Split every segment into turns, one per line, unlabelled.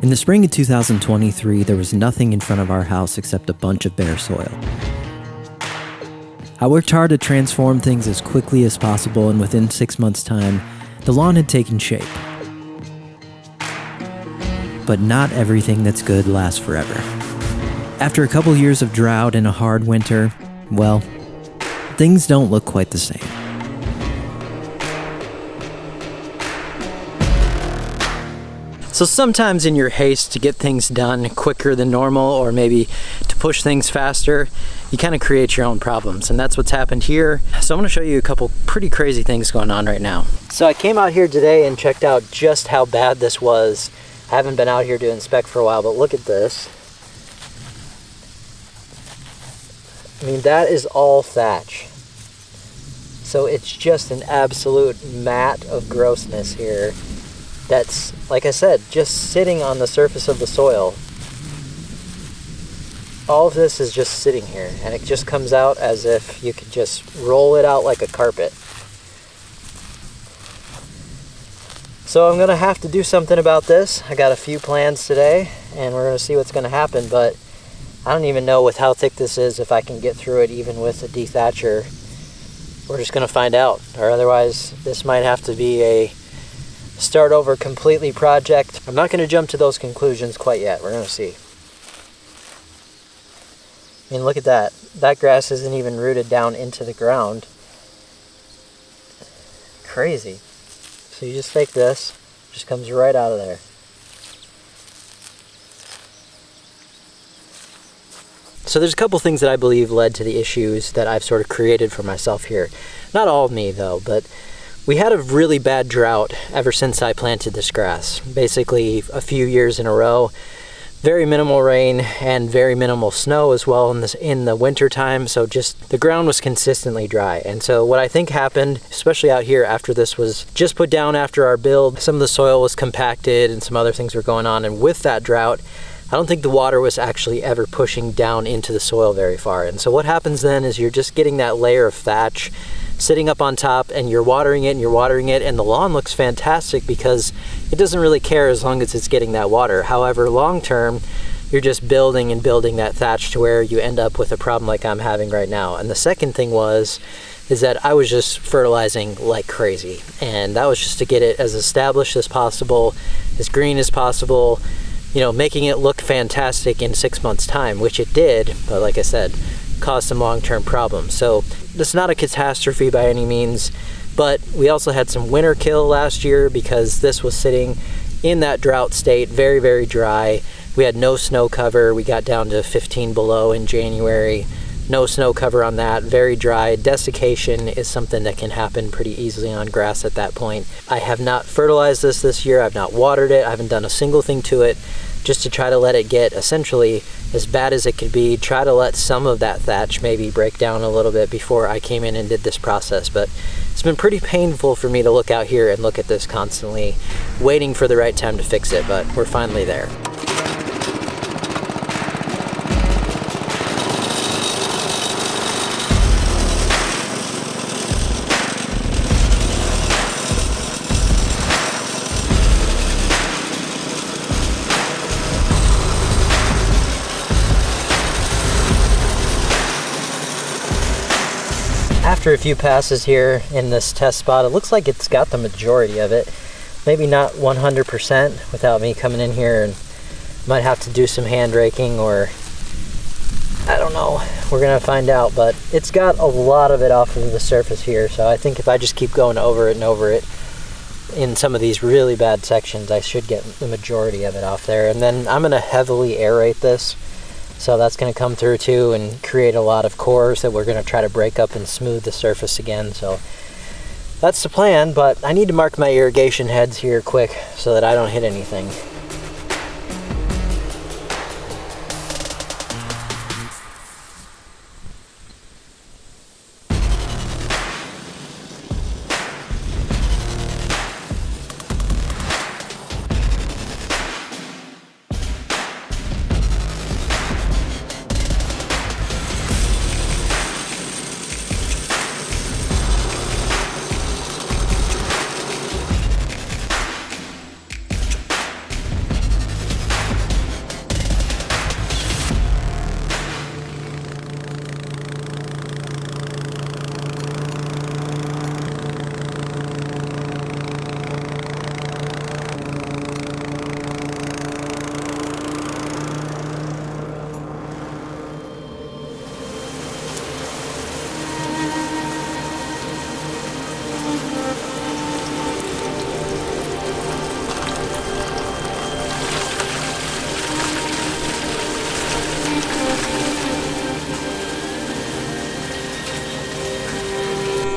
In the spring of 2023, there was nothing in front of our house except a bunch of bare soil. I worked hard to transform things as quickly as possible, and within 6 months' time, the lawn had taken shape. But not everything that's good lasts forever. After a couple years of drought and a hard winter, well, things don't look quite the same. So sometimes in your haste to get things done quicker than normal, or maybe to push things faster, you kind of create your own problems, and that's what's happened here. So I'm going to show you a couple pretty crazy things going on right now. So I came out here today and checked out just how bad this was. I haven't been out here to inspect for a while, but look at this. I mean, that is all thatch. So it's just an absolute mat of grossness here. That's, like I said, just sitting on the surface of the soil. All of this is just sitting here, and it just comes out as if you could just roll it out like a carpet. So I'm going to have to do something about this. I got a few plans today, and we're going to see what's going to happen, but I don't even know with how thick this is if I can get through it even with a dethatcher. We're just going to find out, or otherwise this might have to be a start over completely project. I'm not going to jump to those conclusions quite yet. We're going to see. I mean, look at that. That grass isn't even rooted down into the ground. Crazy. So you just take this, just comes right out of there. So there's a couple things that I believe led to the issues that I've sort of created for myself here. Not all of me though, but we had a really bad drought ever since I planted this grass. Basically a few years in a row. Very minimal rain and very minimal snow as well in the winter time. So just the ground was consistently dry. And so what I think happened, especially out here after this was just put down after our build, some of the soil was compacted and some other things were going on. And with that drought, I don't think the water was actually ever pushing down into the soil very far. And so what happens then is you're just getting that layer of thatch sitting up on top, and you're watering it and you're watering it, and the lawn looks fantastic because it doesn't really care as long as it's getting that water. However, long term, you're just building and building that thatch to where you end up with a problem like I'm having right now. And the second thing is that I was just fertilizing like crazy, and that was just to get it as established as possible, as green as possible, you know, making it look fantastic in 6 months' time, which it did, but like I said, caused some long-term problems. So it's not a catastrophe by any means, but we also had some winter kill last year because this was sitting in that drought state, very, very dry. We had no snow cover. We got down to 15 below in January. No snow cover on that, very dry. Desiccation is something that can happen pretty easily on grass at that point. I have not fertilized this year. I've not watered it. I haven't done a single thing to it, just to try to let it get essentially as bad as it could be, try to let some of that thatch maybe break down a little bit before I came in and did this process. But it's been pretty painful for me to look out here and look at this constantly, waiting for the right time to fix it, but we're finally there. After a few passes here in this test spot, it looks like it's got the majority of it. Maybe not 100% without me coming in here, and might have to do some hand raking, or I don't know. We're gonna find out, but it's got a lot of it off of the surface here. So I think if I just keep going over it and over it in some of these really bad sections, I should get the majority of it off there. And then I'm gonna heavily aerate this. So that's going to come through too and create a lot of cores that we're going to try to break up and smooth the surface again. So that's the plan, but I need to mark my irrigation heads here quick so that I don't hit anything.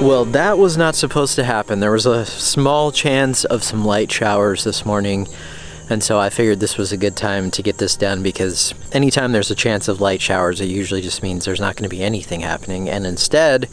Well, that was not supposed to happen. There was a small chance of some light showers this morning, and so I figured this was a good time to get this done, because anytime there's a chance of light showers, it usually just means there's not going to be anything happening. And instead,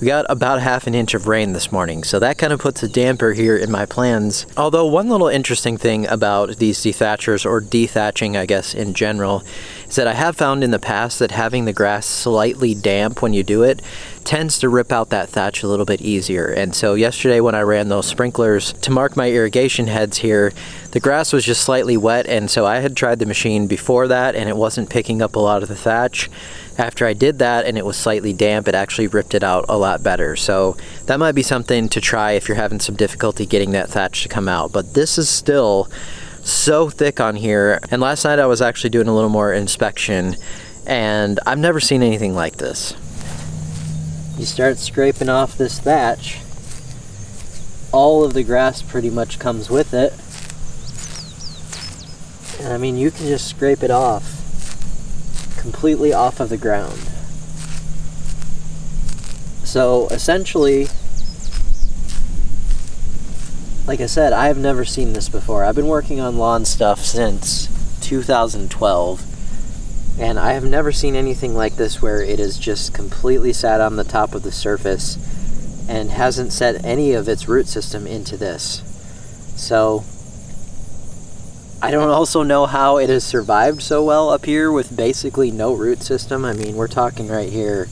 we got about half an inch of rain this morning, so that kind of puts a damper here in my plans. Although one little interesting thing about these dethatchers, or dethatching I guess in general, is that I have found in the past that having the grass slightly damp when you do it tends to rip out that thatch a little bit easier. And so yesterday when I ran those sprinklers to mark my irrigation heads here, the grass was just slightly wet, and so I had tried the machine before that and it wasn't picking up a lot of the thatch. After I did that and it was slightly damp, it actually ripped it out a lot better. So that might be something to try if you're having some difficulty getting that thatch to come out. But this is still so thick on here, and last night I was actually doing a little more inspection, and I've never seen anything like this. You start scraping off this thatch, all of the grass pretty much comes with it. And I mean, you can just scrape it off completely off of the ground. So essentially, like I said, I have never seen this before. I've been working on lawn stuff since 2012, and I have never seen anything like this where it is just completely sat on the top of the surface and hasn't set any of its root system into this. So I don't also know how it has survived so well up here with basically no root system. I mean, we're talking right here,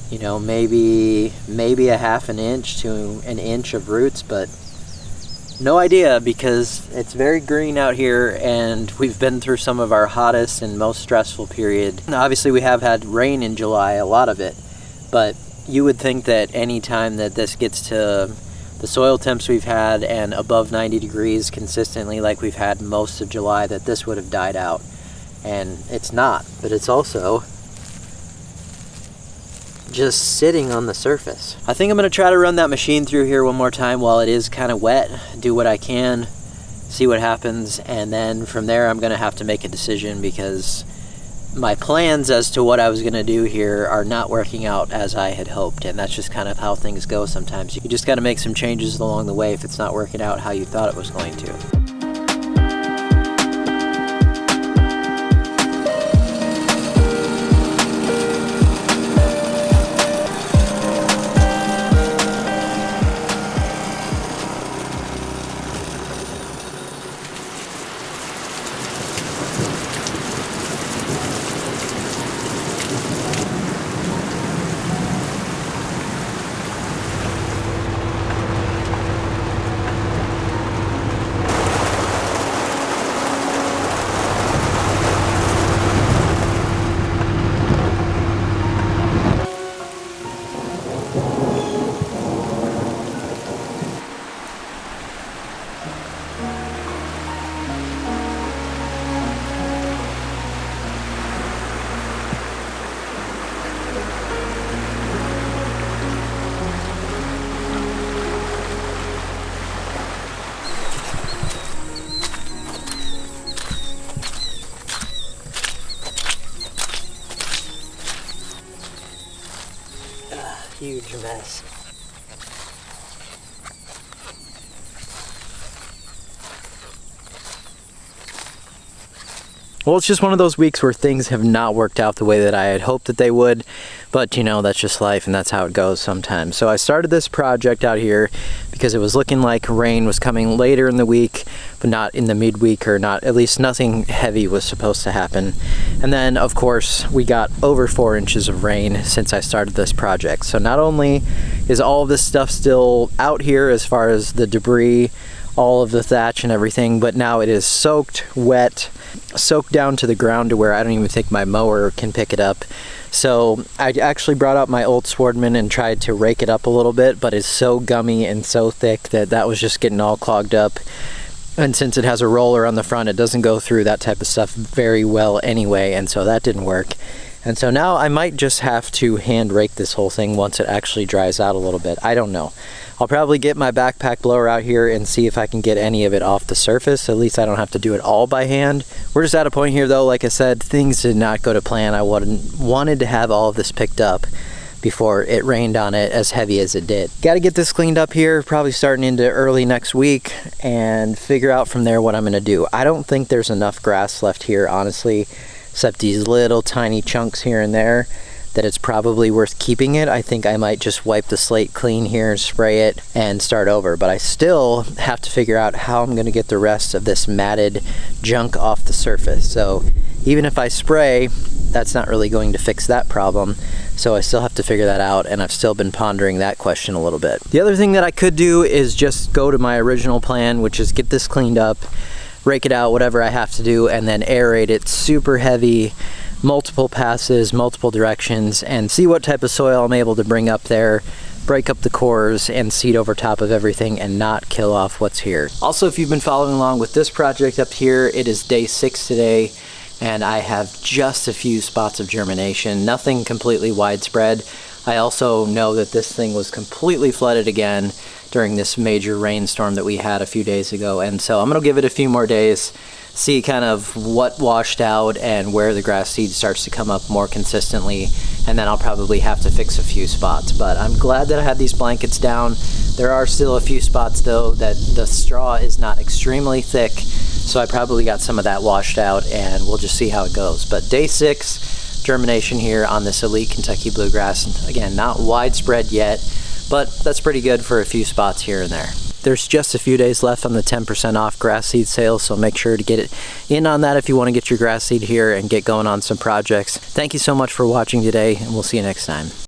you know, maybe a half an inch to an inch of roots, but no idea, because it's very green out here and we've been through some of our hottest and most stressful period. Obviously we have had rain in July, a lot of it, but you would think that any time that this gets to the soil temps we've had and above 90 degrees consistently like we've had most of July, that this would have died out. And it's not, but it's also just sitting on the surface. I think I'm going to try to run that machine through here one more time while it is kind of wet, do what I can, see what happens, and then from there I'm going to have to make a decision, because my plans as to what I was going to do here are not working out as I had hoped, and that's just kind of how things go sometimes. You just got to make some changes along the way if it's not working out how you thought it was going to. Huge mess. Well, it's just one of those weeks where things have not worked out the way that I had hoped that they would, but you know, that's just life and that's how it goes sometimes. So I started this project out here because it was looking like rain was coming later in the week, but not in the midweek, or not, at least nothing heavy was supposed to happen. And then of course we got over 4 inches of rain since I started this project. So not only is all of this stuff still out here as far as the debris, all of the thatch and everything, but now it is soaked, wet, soaked down to the ground to where I don't even think my mower can pick it up. So I actually brought out my old Swordman and tried to rake it up a little bit, but it's so gummy and so thick that that was just getting all clogged up. And since it has a roller on the front, it doesn't go through that type of stuff very well anyway, and so that didn't work. And so now I might just have to hand rake this whole thing once it actually dries out a little bit. I don't know. I'll probably get my backpack blower out here and see if I can get any of it off the surface. At least I don't have to do it all by hand. We're just at a point here though, like I said, things did not go to plan. I wanted to have all of this picked up before it rained on it as heavy as it did. Got to get this cleaned up here, probably starting into early next week, and figure out from there what I'm going to do. I don't think there's enough grass left here, honestly, except these little tiny chunks here and there, that it's probably worth keeping it. I think I might just wipe the slate clean here and spray it and start over, but I still have to figure out how I'm going to get the rest of this matted junk off the surface. So even if I spray, that's not really going to fix that problem. So I still have to figure that out, and I've still been pondering that question a little bit. The other thing that I could do is just go to my original plan, which is get this cleaned up, rake it out, whatever I have to do, and then aerate it super heavy, multiple passes, multiple directions, and see what type of soil I'm able to bring up there, break up the cores, and seed over top of everything and not kill off what's here. Also, if you've been following along with this project up here, it is day 6 today, and I have just a few spots of germination, nothing completely widespread. I also know that this thing was completely flooded again during this major rainstorm that we had a few days ago, and so I'm gonna give it a few more days, see kind of what washed out and where the grass seed starts to come up more consistently, and then I'll probably have to fix a few spots. But I'm glad that I had these blankets down. There are still a few spots though that the straw is not extremely thick, so I probably got some of that washed out, and we'll just see how it goes. But day 6 germination here on this elite Kentucky bluegrass. Again, not widespread yet, but that's pretty good for a few spots here and there. There's just a few days left on the 10% off grass seed sale, so make sure to get it in on that if you want to get your grass seed here and get going on some projects. Thank you so much for watching today, and we'll see you next time.